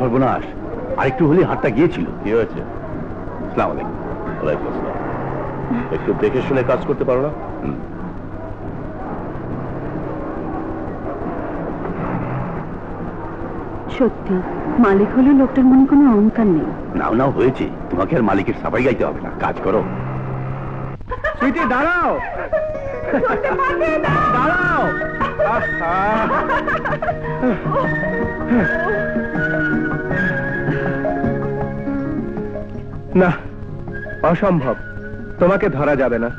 সর্বনাশ, আরেকটু হলে হাতটা গিয়েছিল। কি হয়েছে? আসসালামু আলাইকুম। ওয়ালাইকুম আসসালাম। একটু দেখে শুনে কাজ করতে পারো না? সত্যি মালিক হলে লোকটার মনে কোনো অহংকার নেই। নাও নাও হয়েছে, তোমাকে আর মালিকের সাফাই গাইতে হবে না, কাজ করো। সুইটি দাঁড়াও, দাঁড়াও। না, অসম্ভব, তোমাকে ধরা যাবে না।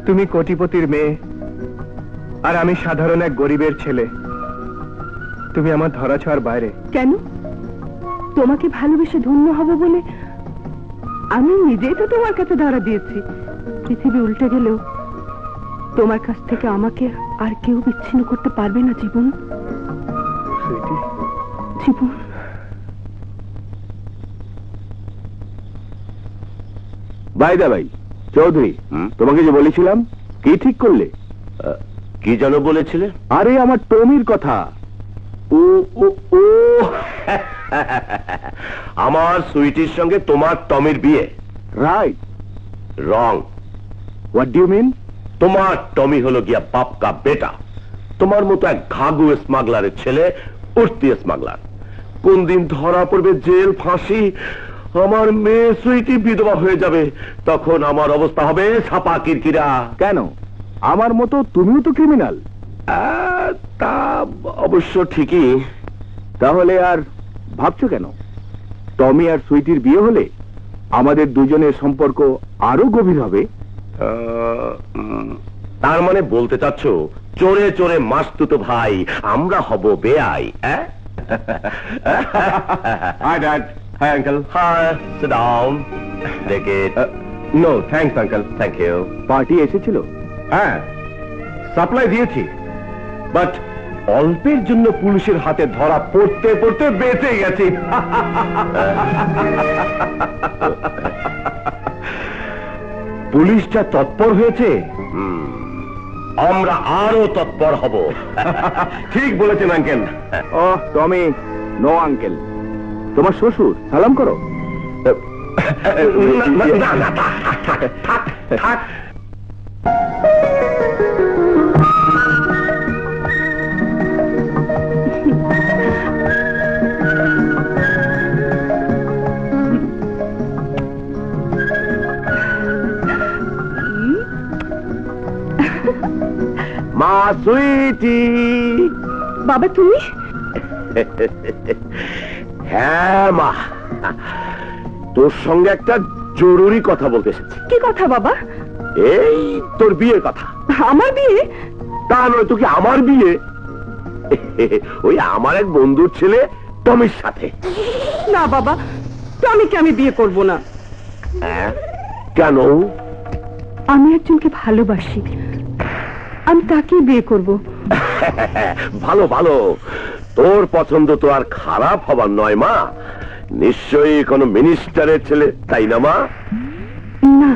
তুমি কোটিপতির মেয়ে আর আমি সাধারণ এক গরিবের ছেলে। তুমি আমার ধরা ছোঁয়ার বাইরে। কেন? তোমাকে ভালোবেসে ধন্য হব বলে আমি নিজেই তো তোমার কাছে ধরা দিয়েছি। পৃথিবী উল্টে গেলেও তোমার কাছ থেকে আমাকে আর কেউ বিচ্ছিন্ন করতে পারবে না জীবন। সুইটি, জীবন। বাইদা ভাই চৌধুরী, তোমাকে যে বলেছিলাম, কি ঠিক করলে? কি যেন বলেছিলে? আরে আমার টমির কথা। ও ও ও আমার সুইটির সঙ্গে তোমার টমির বিয়ে। Right. Wrong. What do you mean? তোমার টমি হলো গিয়া বাপ কা বেটা, তোমার মতো এক ঘাগু স্মাগলারের ছেলে, উঠতি স্মাগলার। কোন দিন ধরা পড়বে, জেল, ফাঁসি, আমার মেয়ে সুইটি বিধবা হয়ে যাবে, তখন আমার অবস্থা হবে ছাপা কিরকিরা। কেন? আমার মতো তুমিও তো ক্রিমিনাল। তা অবশ্য ঠিকই। তাহলে আর ভাবছো কেন? টমি আর সুইটির বিয়ে হলে আমাদের দুজনের সম্পর্ক আরো গভীর হবে। তার মানে বলতে চাচ্ছ চোরে চোরে মাসতুতো ভাই আমরা হব বেআই? Hi dad. Hi uncle. Hi, sit down. Take it. No thanks uncle. Thank you. Party এসেছিল? হ্যাঁ, সাপ্লাই দিয়েছি, বাট অল্পের জন্য পুলিশের হাতে ধরা পড়তে পড়তে বেঁচে গেছি। পুলিশটা তৎপর হয়েছে, আমরা আরো তৎপর হব। ঠিক বলেছেন আঙ্কেল। ও টমি, নো আঙ্কেল, তোমার শ্বশুর, সালাম করো। না না, থাক। মা সুইটি। বাবা তুমি? হ্যাঁ মা, তোর সঙ্গে একটা জরুরি কথা বলতে এসেছি। কি কথা বাবা? এই তোর বিয়ের কথা। আমার বিয়ে? তা নয় তো কি, আমার বিয়ে ওই আমার এক বন্ধুর ছেলে টমির সাথে। না বাবা, টমিকে আমি বিয়ে করব না। কেন? আমি একজনকে ভালোবাসি, আমি তাকেই বিয়ে করব। ভালো ভালো, তোর পছন্দ তো আর খারাপ হবার নয় মা। নিশ্চয়ই কোনো মিনিস্টারের ছেলে, তাই না মা? না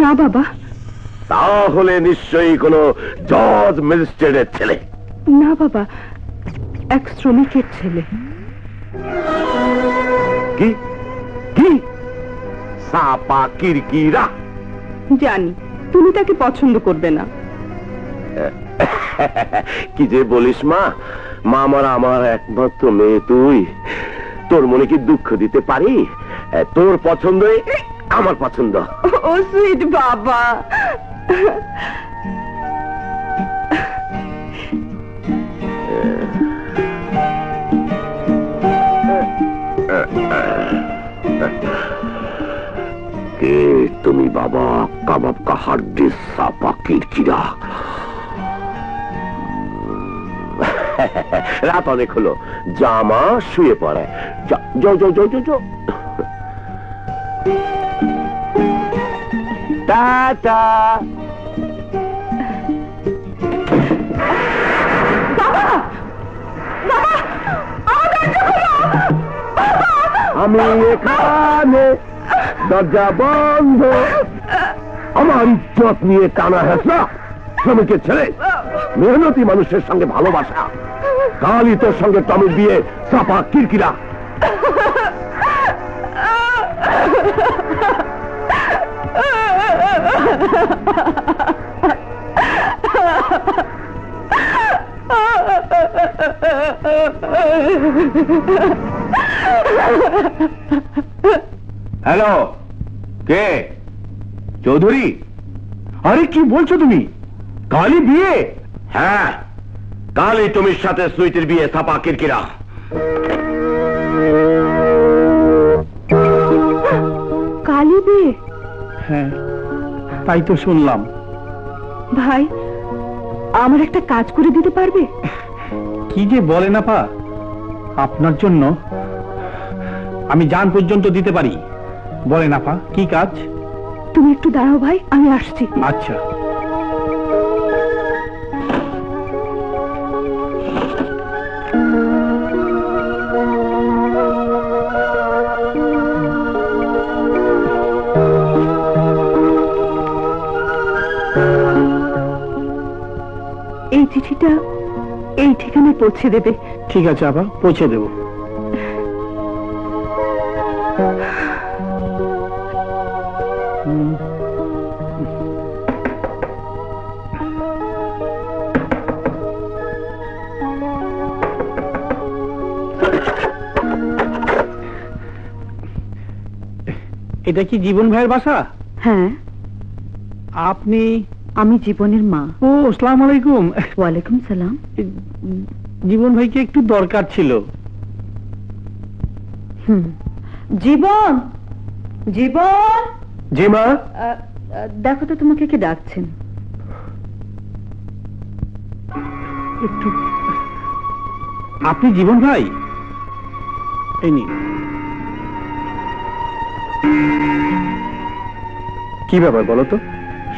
না বাবা। তাহলে নিশ্চয়ই কোনো জজ ম্যাজিস্ট্রেটের ছেলে। না বাবা, এক শ্রমিকের ছেলে। কি কি? সাপা কিরকিরা? জানি তুমি তাকে পছন্দ করবে না। কি যে বলিস মা, মা আমার একমাত্র মেয়ে তুই, তোর মনে কি দুঃখ দিতে পারি? তোর পছন্দ আমার পছন্দ। ও সুইট বাবা। কে তুমি বাবা? কাবাব কা হাড্ডি, সাপা কিরকিরা। রাত অনেক হলো, জামা শুয়ে পড়ে। যাও যাও যাও যাও যাও। টাটা। আমি এখানে, দরজা বন্ধ। আমার ইজ্জত নিয়ে টানা হেসা, শ্রমিকের ছেলে, মেহনতি মানুষের সঙ্গে ভালোবাসা, কালই তোর সঙ্গে টমির বিয়ে, সাপা কিরকিরা। হ্যালো, কে? চৌধুরী? আরে কি বলছো তুমি? কালই বিয়ে? হ্যাঁ, কালই তুমির সাথে সুইটির বিয়ে। ছাপা কিরকিরা। কালই বিয়ে? হ্যাঁ, তাই তো শুনলাম। ভাই, আমার একটা কাজ করে দিতে পারবে? কি যে বলে না পা, আপনার জন্য আমি জান পর্যন্ত দিতে পারি। বলে না পা, কি কাজ? তুমি একটু দাঁড়াও ভাই, আমি আসছি। আচ্ছা। এই চিঠিটা এই ঠিকানায় পৌঁছে দেবে। ঠিক আছে আপা, পৌঁছে দেব। এটা কি জীবন ভাইয়ের বাসা? হ্যাঁ, আপনি? আমি জীবনের মা। ও, আসসালামু আলাইকুম। ওয়ালাইকুম সালাম। জীবন ভাইকে একটু দরকার ছিল। জীবন, জীবন। জি মা। দেখো তো তোমাকে কে ডাকছেন। একটু। আপনি জীবন ভাই? এই নিন। কি ব্যাপার বলো তো?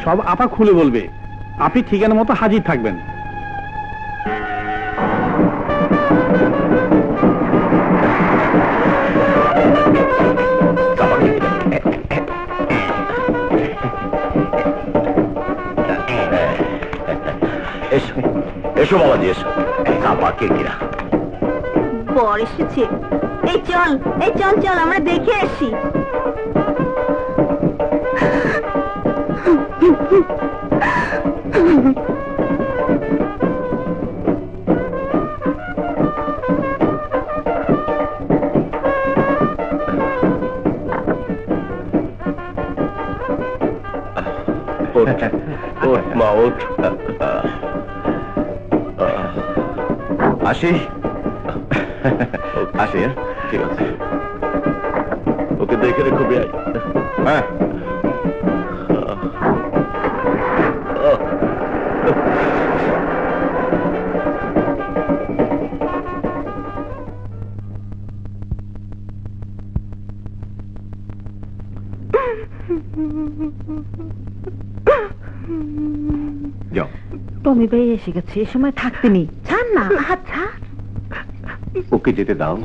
সব আপা খুলে বলবে। আপনি ঠিকানা মতো হাজির থাকবেন। এসো, এসো বাবাজি, এসো। ছাপা কিরকিরা। বর এসেছে। এই চল, এই চল চল, আমরা দেখে আসি। ওঠ মা, ওঠ। আসি, আসি। ঠিক আছে, ওকে দেখে রেখো। হ্যাঁ, যাও। টমি ভাই এসে গেছে, এ সময় থাকতে নেই। ছাড় না, হাত ছাড়। ওকে যেতে দাও।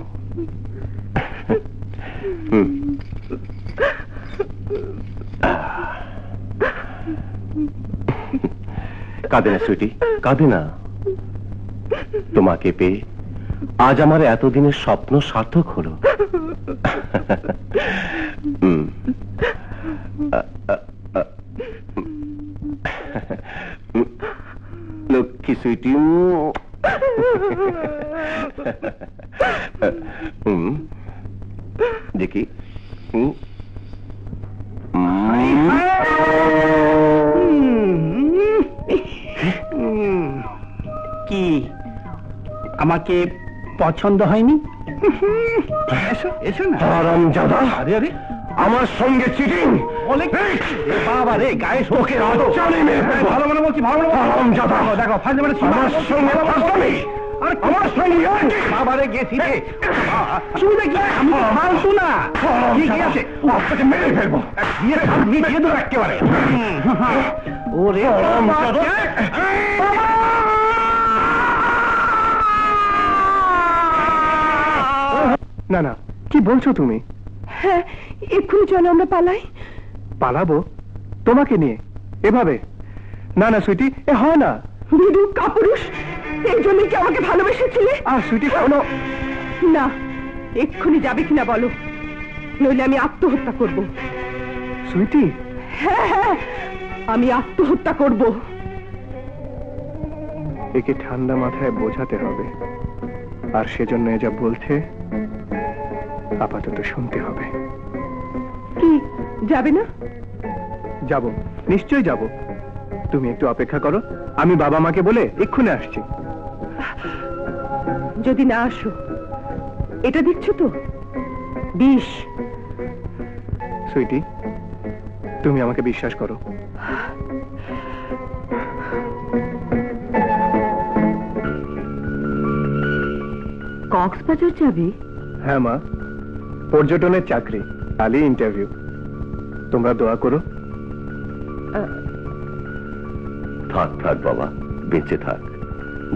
কাঁদে না সুইটি, কাঁদে না। তোমাকে পেয়ে আজ আমার এতদিনের স্বপ্ন সার্থক হলো। লক্ষ্মী সুইটি। দেখি কি আমাকে পছন্দ হয়নি? এসো, এসো না। হারামজাদা, আরে আরে, আমার সঙ্গে চিটিং। বাবা রে, গায়ে শোকে ভালো মনে বলছি, ভালো মনে। হারামজাদা, দেখো ফাইজ মানে আমার সঙ্গে ফাজলামি। আমার সঙ্গে বাবারে গেছি রে। শুনে কি আমি তো ফালতু না। ঠিক আছে, আপনাকে মেরে ফেলবো। দিয়ে দিয়ে দেবো একেবারে। ওরে হারামজাদা। না না, কি বলছো তুমি? হ্যাঁ, এক্ষুনি চলো আমরা পালাই। পালাবো তোমাকে নিয়ে এভাবে? না না সুইটি, এ হয় না। বিধু কাপুরুষ, এই জন্য কি আমাকে ভালোবেসেছিলে? আর সুইটি শোনো না, এক্ষুনি যাবে কিনা বলো, নইলে আমি আত্মহত্যা করব। সুইটি। হ্যাঁ হ্যাঁ, আমি আত্মহত্যা করব। একে ঠান্ডা মাথায় বোঝাতে হবে, আর সেজন্য যা বলছে আপাতত শুনতে হবে। কি যাবে না? যাব, নিশ্চয়ই যাব। তুমি একটু অপেক্ষা করো, আমি বাবা মাকে বলে এক্ষুনি আসছি। যদি না আসো, এটা দেখছো তো বিষ। সুইটি, তুমি আমাকে বিশ্বাস করো। কক্সবাজার যাবি? হ্যাঁ মা, পর্যটনের চাকরি, কালই ইন্টারভিউ। তোমরা দোয়া করো। থাক থাক বাবা, বেঁচে থাক।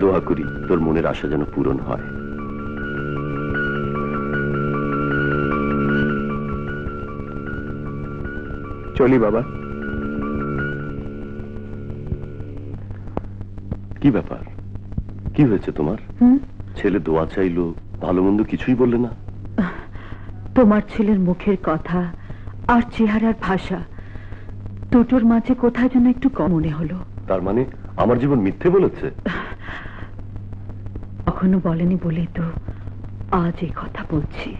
দোয়া করি তোর মনের আশা যেন পূরণ হয়। চলি বাবা। কি ব্যাপার, কি হয়েছে তোমার? ছেলে দোয়া চাইলো, ভালো মন্দ কিছুই বললে না? তোমার ছেলের মুখের কথা আর চেহারার ভাষা দুটোর মাঝে কোথায় যেন একটু কম মনে হলো। তার মানে আমার জীবন মিথ্যে বলেছে? কখনো বলেনি বলেই তো আজ এই কথা বলছি।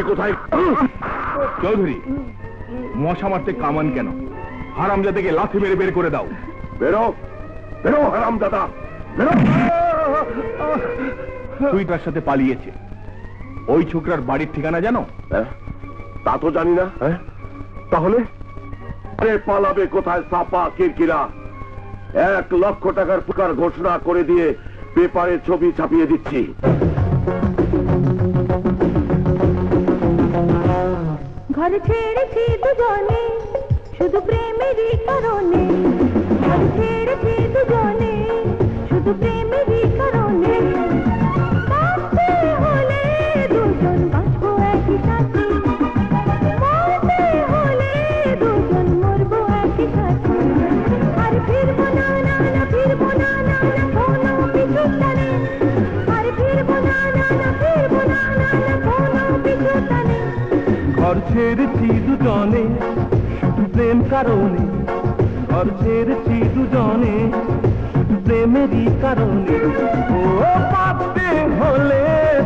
কোথায়? চৌধুরী, মশা মারতে কামান কেন? হারামজাদাকে লাথি মেরে বের করে দাও। বেরো বেরো হারামজাদা, বেরো। তুই তার সাথে পালিয়েছে। ওই ছোকরার বাড়ির ঠিকানা জানো? তা তো জানি না। তাহলে আরে পালাবে কোথায়? সাপা কিরকিরা 1 লক্ষ টাকার পুরস্কার ঘোষণা করে দিয়ে পেপারে ছবি ছাপিয়ে দিচ্ছি। ঘর ছেড়েছি দুজনে শুধু প্রেমেরই কারণে, ঘর ছেড়েছি দুজনে শুধু প্রেমেরই কারণে। বাঁচতে হলে দুজন বাঁচবো একই সাথে, মরতে হলে দুজন মরবো একই সাথে। আর ফিরবো না না না, ফিরবো না না না কোনো পিছু টানে। আর ফিরবো না না না, ফিরবো না না না কোনো পিছু টানে। ঘর ছেড়েছি দুজনে শুধু প্রেম কারণে, ঘর ছেড়েছি দুজনে শুধু প্রেমেরই কারণে। ও বাঁচতে হলে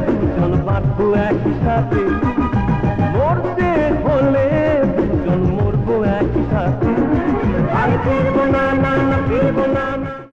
দুজন বাঁচবো একই সাথে, মরতে হলে দুজন মরবো একই সাথে। আর ফিরবো না না না,